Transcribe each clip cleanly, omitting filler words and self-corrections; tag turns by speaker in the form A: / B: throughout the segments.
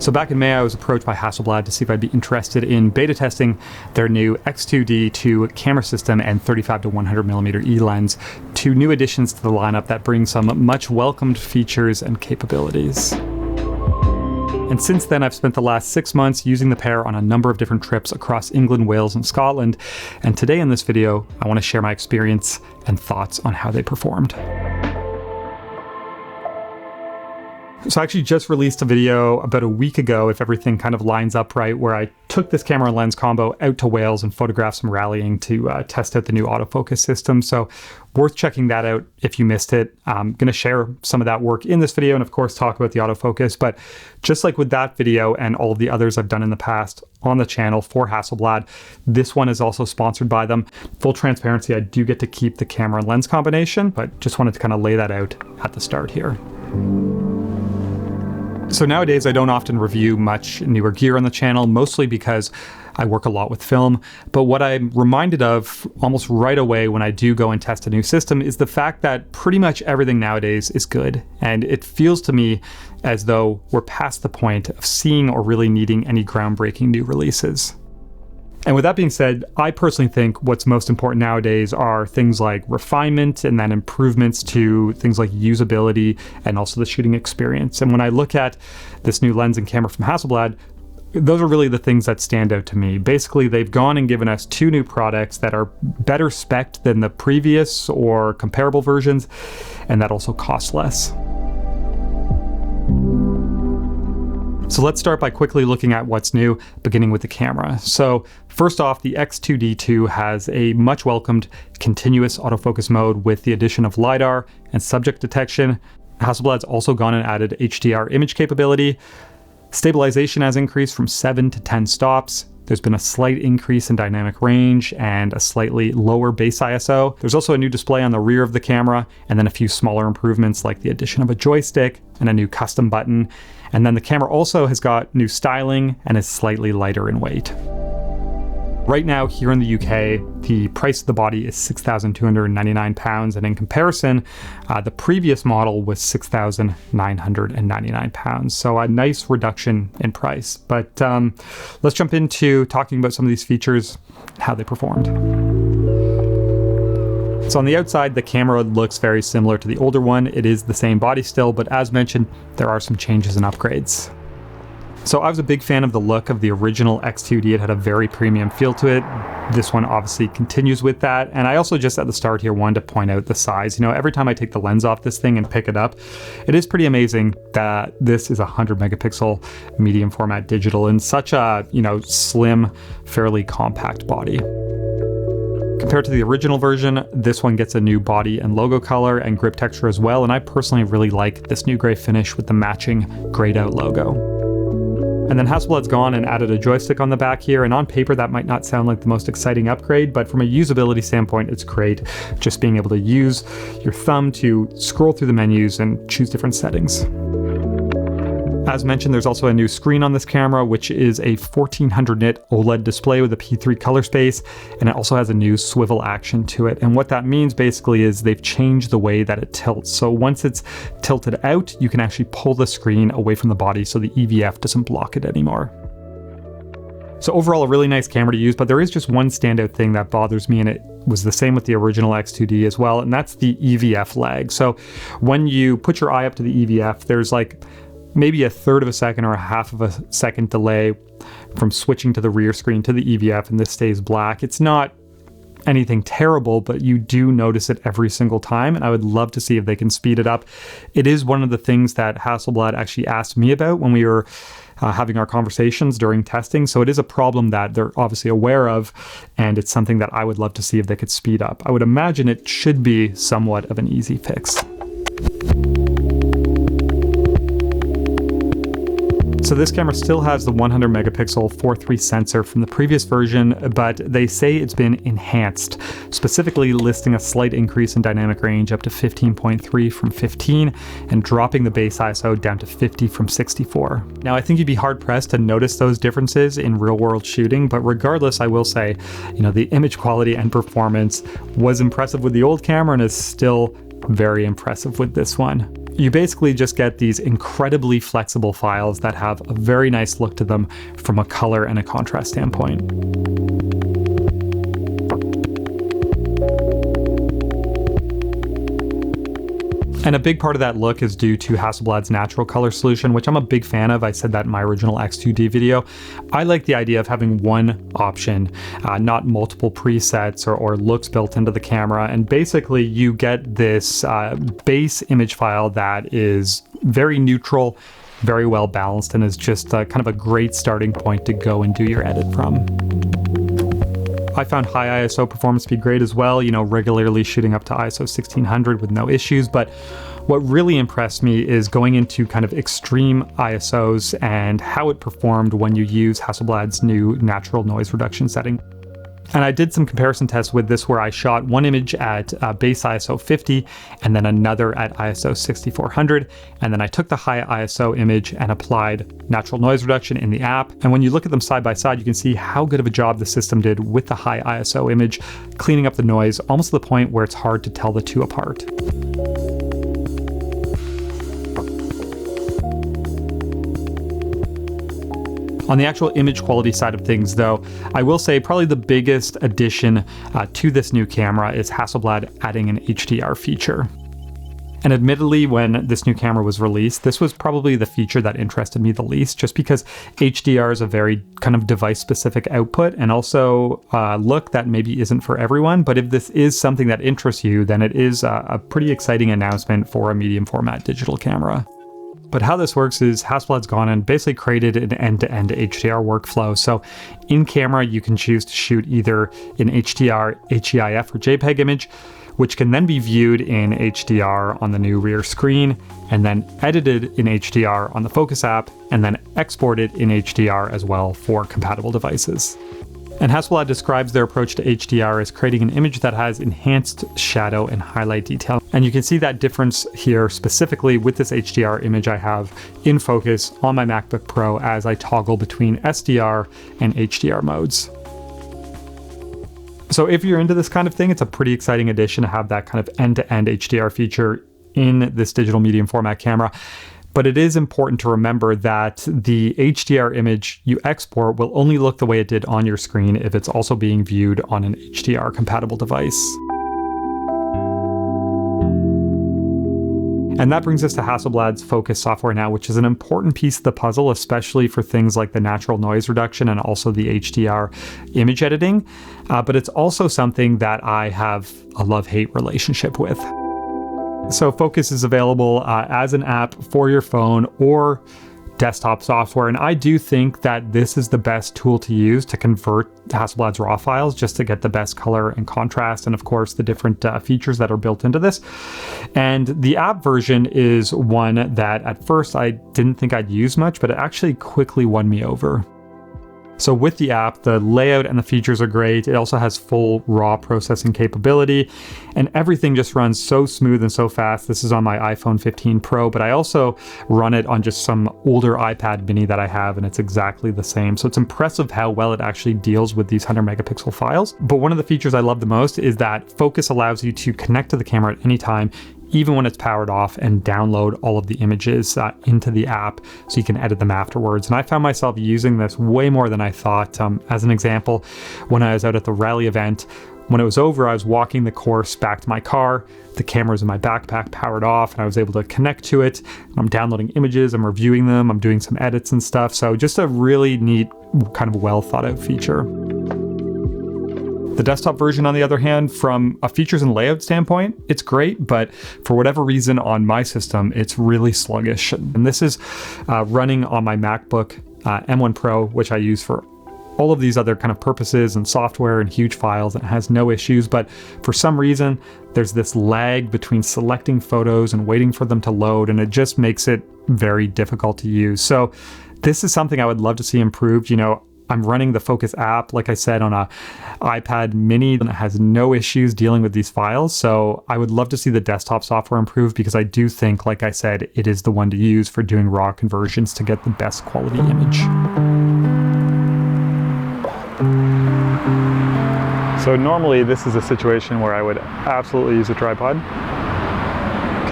A: So back in May, I was approached by Hasselblad to see if I'd be interested in beta testing their new X2D II camera system and 35 to 100mm E lens, two new additions to the lineup that bring some much welcomed features and capabilities. And since then, I've spent the last 6 months using the pair on a number of different trips across England, Wales, and Scotland. And today in this video, I want to share my experience and thoughts on how they performed. So I actually just released a video about a week ago, if everything kind of lines up right, where I took this camera and lens combo out to Wales and photographed some rallying to test out the new autofocus system. So worth checking that out if you missed it. I'm going to share some of that work in this video and of course talk about the autofocus. But just like with that video and all of the others I've done in the past on the channel for Hasselblad, this one is also sponsored by them. Full transparency, I do get to keep the camera and lens combination, but just wanted to kind of lay that out at the start here. So nowadays, I don't often review much newer gear on the channel, mostly because I work a lot with film. But what I'm reminded of almost right away when I do go and test a new system is the fact that pretty much everything nowadays is good. And it feels to me as though we're past the point of seeing or really needing any groundbreaking new releases. And with that being said, I personally think what's most important nowadays are things like refinement and then improvements to things like usability and also the shooting experience. And when I look at this new lens and camera from Hasselblad, those are really the things that stand out to me. Basically, they've gone and given us two new products that are better spec'd than the previous or comparable versions, and that also cost less. So let's start by quickly looking at what's new, beginning with the camera. So first off, the X2D II has a much welcomed continuous autofocus mode with the addition of LiDAR and subject detection. Hasselblad's also gone and added HDR image capability. Stabilization has increased from 7 to 10 stops. There's been a slight increase in dynamic range and a slightly lower base ISO. There's also a new display on the rear of the camera, and then a few smaller improvements like the addition of a joystick and a new custom button. And then the camera also has got new styling and is slightly lighter in weight. Right now, here in the UK, the price of the body is £6,299, and in comparison, the previous model was £6,999. So a nice reduction in price. But let's jump into talking about some of these features, how they performed. So on the outside, the camera looks very similar to the older one. It is the same body still, but as mentioned, there are some changes and upgrades. So I was a big fan of the look of the original X2D. It had a very premium feel to it. This one obviously continues with that. And I also just at the start here wanted to point out the size. You know, every time I take the lens off this thing and pick it up, it is pretty amazing that this is a 100 megapixel medium format digital in such a, slim, fairly compact body. Compared to the original version, this one gets a new body and logo color and grip texture as well. And I personally really like this new gray finish with the matching grayed out logo. And then Hasselblad's gone and added a joystick on the back here, and on paper that might not sound like the most exciting upgrade, but from a usability standpoint it's great, just being able to use your thumb to scroll through the menus and choose different settings. As mentioned, there's also a new screen on this camera, which is a 1400 nit OLED display with a P3 color space, and it also has a new swivel action to it. And what that means basically is they've changed the way that it tilts. So once it's tilted out, you can actually pull the screen away from the body so the EVF doesn't block it anymore. So overall, a really nice camera to use, but there is just one standout thing that bothers me, and it was the same with the original X2D as well, and that's the EVF lag. So when you put your eye up to the EVF, there's like maybe a third of a second or a half of a second delay from switching to the rear screen to the EVF, and this stays black. It's not anything terrible, but you do notice it every single time, and I would love to see if they can speed it up. It is one of the things that Hasselblad actually asked me about when we were having our conversations during testing, so it is a problem that they're obviously aware of, and it's something that I would love to see if they could speed up. I would imagine it should be somewhat of an easy fix. So this camera still has the 100 megapixel 4.3 sensor from the previous version, but they say it's been enhanced, specifically listing a slight increase in dynamic range up to 15.3 from 15 and dropping the base ISO down to 50 from 64. Now I think you'd be hard pressed to notice those differences in real world shooting, but regardless, I will say, the image quality and performance was impressive with the old camera and is still very impressive with this one. You basically just get these incredibly flexible files that have a very nice look to them from a color and a contrast standpoint. And a big part of that look is due to Hasselblad's natural color solution, which I'm a big fan of. I said that in my original X2D video. I like the idea of having one option, not multiple presets or looks built into the camera. And basically you get this base image file that is very neutral, very well balanced, and is just kind of a great starting point to go and do your edit from. I found high ISO performance to be great as well, you know, regularly shooting up to ISO 1600 with no issues. But what really impressed me is going into kind of extreme ISOs and how it performed when you use Hasselblad's new natural noise reduction setting. And I did some comparison tests with this where I shot one image at base ISO 50 and then another at ISO 6400. And then I took the high ISO image and applied natural noise reduction in the app. And when you look at them side by side, you can see how good of a job the system did with the high ISO image, cleaning up the noise almost to the point where it's hard to tell the two apart. On the actual image quality side of things, though, I will say probably the biggest addition to this new camera is Hasselblad adding an HDR feature. And admittedly, when this new camera was released, this was probably the feature that interested me the least, just because HDR is a very kind of device-specific output and also look that maybe isn't for everyone. But if this is something that interests you, then it is a pretty exciting announcement for a medium format digital camera. But how this works is Hasselblad's gone and basically created an end-to-end HDR workflow. So in camera, you can choose to shoot either in HDR, HEIF, or JPEG image, which can then be viewed in HDR on the new rear screen, and then edited in HDR on the Phocus app, and then exported in HDR as well for compatible devices. And Hasselblad describes their approach to HDR as creating an image that has enhanced shadow and highlight detail. And you can see that difference here specifically with this HDR image I have in Phocus on my MacBook Pro as I toggle between SDR and HDR modes. So if you're into this kind of thing, it's a pretty exciting addition to have that kind of end-to-end HDR feature in this digital medium format camera. But it is important to remember that the HDR image you export will only look the way it did on your screen if it's also being viewed on an HDR compatible device. And that brings us to Hasselblad's Phocus software now, which is an important piece of the puzzle, especially for things like the natural noise reduction and also the HDR image editing. But it's also something that I have a love-hate relationship with. So Phocus is available as an app for your phone or desktop software, and I do think that this is the best tool to use to convert Hasselblad's RAW files just to get the best color and contrast, and of course the different features that are built into this. And the app version is one that at first I didn't think I'd use much, but it actually quickly won me over. So with the app, the layout and the features are great. It also has full RAW processing capability, and everything just runs so smooth and so fast. This is on my iPhone 15 Pro, but I also run it on just some older iPad mini that I have, and it's exactly the same. So it's impressive how well it actually deals with these 100 megapixel files. But one of the features I love the most is that Phocus allows you to connect to the camera at any time, even when it's powered off, and download all of the images into the app so you can edit them afterwards. And I found myself using this way more than I thought. As an example, when I was out at the rally event, when it was over, I was walking the course back to my car. The camera's in my backpack powered off, and I was able to connect to it. I'm downloading images, I'm reviewing them, I'm doing some edits and stuff. So just a really neat, kind of well thought out feature. The desktop version, on the other hand, from a features and layout standpoint, it's great, but for whatever reason on my system, it's really sluggish. And this is running on my MacBook M1 Pro, which I use for all of these other kind of purposes and software and huge files, and it has no issues. But for some reason, there's this lag between selecting photos and waiting for them to load, and it just makes it very difficult to use. So this is something I would love to see improved. You know, I'm running the Phocus app, like I said, on a iPad mini, and it has no issues dealing with these files. So I would love to see the desktop software improve, because I do think, like I said, it is the one to use for doing raw conversions to get the best quality image. So normally this is a situation where I would absolutely use a tripod.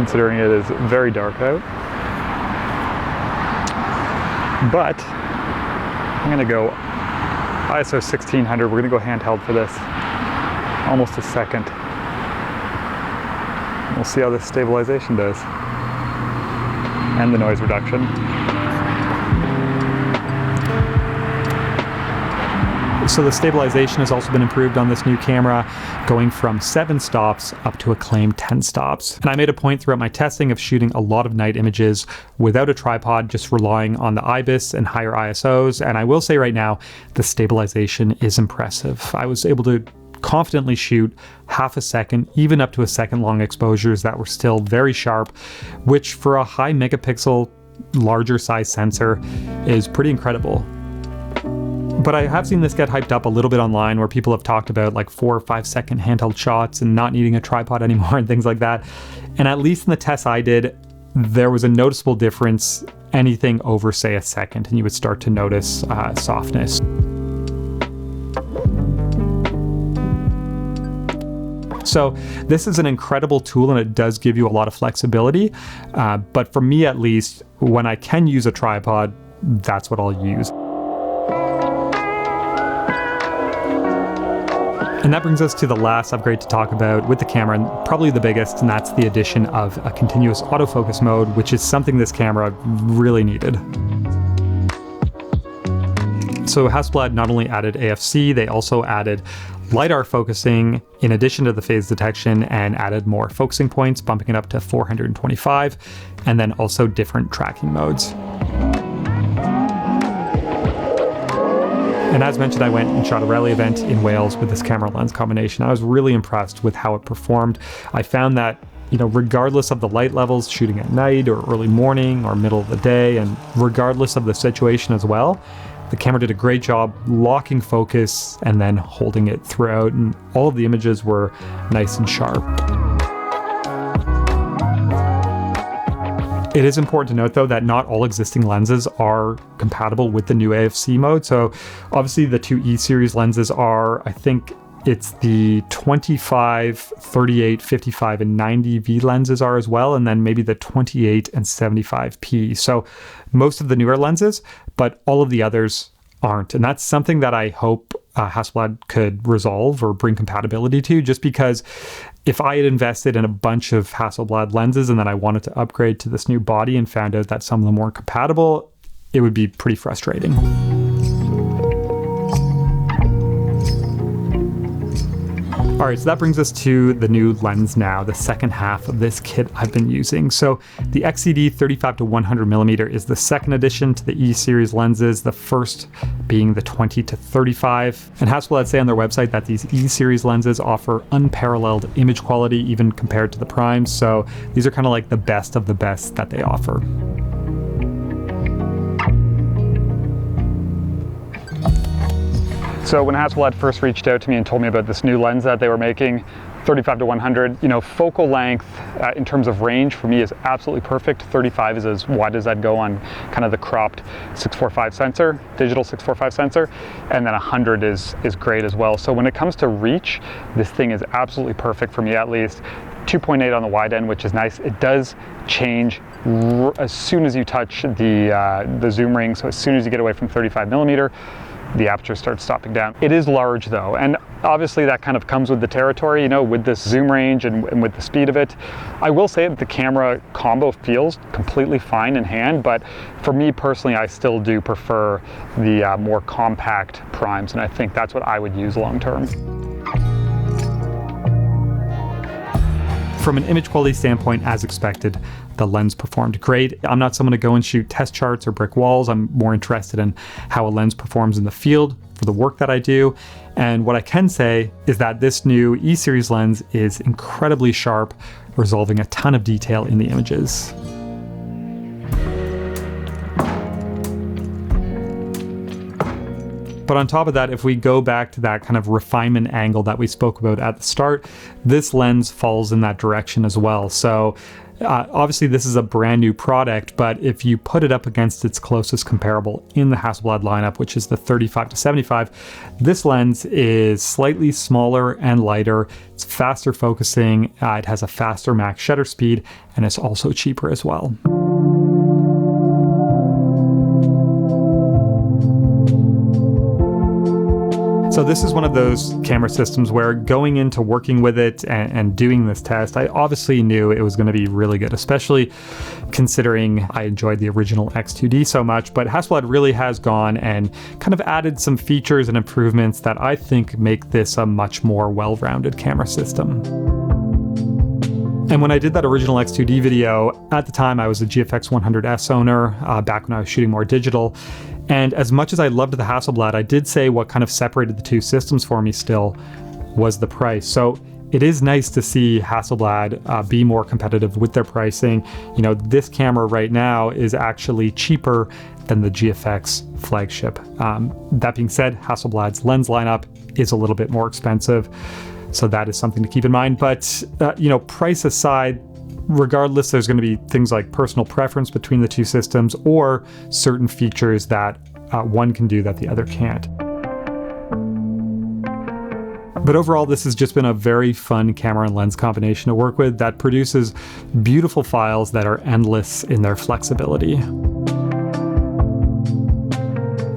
A: considering it is very dark out. But I'm gonna go ISO 1600. We're gonna go handheld for this. Almost a second. We'll see how this stabilization does. And the noise reduction. So the stabilization has also been improved on this new camera, going from 7 stops up to a claimed 10 stops. And I made a point throughout my testing of shooting a lot of night images without a tripod, just relying on the IBIS and higher ISOs. And I will say right now, the stabilization is impressive. I was able to confidently shoot half a second, even up to a second long exposures that were still very sharp, which for a high megapixel, larger size sensor is pretty incredible. But I have seen this get hyped up a little bit online where people have talked about like 4 or 5 second handheld shots and not needing a tripod anymore and things like that. And at least in the tests I did, there was a noticeable difference anything over say a second, and you would start to notice softness. So this is an incredible tool and it does give you a lot of flexibility. But for me at least, when I can use a tripod, that's what I'll use. And that brings us to the last upgrade to talk about with the camera, and probably the biggest, and that's the addition of a continuous autofocus mode, which is something this camera really needed. So Hasselblad not only added AFC, they also added LiDAR focusing in addition to the phase detection, and added more focusing points, bumping it up to 425, and then also different tracking modes. And as mentioned, I went and shot a rally event in Wales with this camera lens combination. I was really impressed with how it performed. I found that, regardless of the light levels, shooting at night or early morning or middle of the day, and regardless of the situation as well, the camera did a great job locking focus and then holding it throughout, and all of the images were nice and sharp. It is important to note though that not all existing lenses are compatible with the new AFC mode. So obviously the 2 E series lenses are, I think it's the 25, 38, 55, and 90 V lenses are as well, and then maybe the 28 and 75P. So most of the newer lenses, but all of the others aren't. And that's something that I hope Hasselblad could resolve or bring compatibility to, just because if I had invested in a bunch of Hasselblad lenses and then I wanted to upgrade to this new body and found out that some of them weren't compatible, it would be pretty frustrating. All right, so that brings us to the new lens now, the second half of this kit I've been using. So the XCD 35-100mm is the second addition to the E series lenses, the first being the 20-35. And Hasselblad say on their website that these E series lenses offer unparalleled image quality even compared to the primes. So these are kind of like the best of the best that they offer. So when Hasselblad first reached out to me and told me about this new lens that they were making, 35-100, focal length in terms of range for me is absolutely perfect. 35 is as wide as I'd go on kind of the cropped 645 sensor, digital 645 sensor, and then 100 is great as well. So when it comes to reach, this thing is absolutely perfect for me at least. 2.8 on the wide end, which is nice. It does change as soon as you touch the zoom ring. So as soon as you get away from 35mm, the aperture starts stopping down. It is large though, and obviously that kind of comes with the territory, with this zoom range and with the speed of it. I will say that the camera combo feels completely fine in hand, but for me personally, I still do prefer the more compact primes, and I think that's what I would use long term. From an image quality standpoint, as expected, the lens performed great. I'm not someone to go and shoot test charts or brick walls. I'm more interested in how a lens performs in the field for the work that I do. And what I can say is that this new E-series lens is incredibly sharp, resolving a ton of detail in the images. But on top of that, if we go back to that kind of refinement angle that we spoke about at the start, this lens falls in that direction as well. So, Obviously, this is a brand new product, but if you put it up against its closest comparable in the Hasselblad lineup, which is the 35-75, this lens is slightly smaller and lighter. It's faster focusing. It has a faster max shutter speed, and it's also cheaper as well. So this is one of those camera systems where going into working with it and doing this test, I obviously knew it was going to be really good, especially considering I enjoyed the original X2D so much, but Hasselblad really has gone and kind of added some features and improvements that I think make this a much more well-rounded camera system. And when I did that original X2D video, at the time I was a GFX 100S owner, back when I was shooting more digital. And as much as I loved the Hasselblad, I did say what kind of separated the two systems for me still was the price. So it is nice to see Hasselblad be more competitive with their pricing. You know, this camera right now is actually cheaper than the GFX flagship. That being said, Hasselblad's lens lineup is a little bit more expensive. So that is something to keep in mind. But, you know, price aside, regardless, there's going to be things like personal preference between the two systems or certain features that one can do that the other can't. But overall, this has just been a very fun camera and lens combination to work with that produces beautiful files that are endless in their flexibility.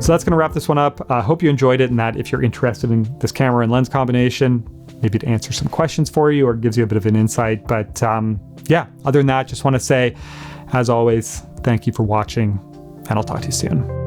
A: So that's going to wrap this one up. I hope you enjoyed it and that if you're interested in this camera and lens combination, maybe it answers some questions for you or gives you a bit of an insight. But yeah, other than that, just want to say, as always, thank you for watching, and I'll talk to you soon.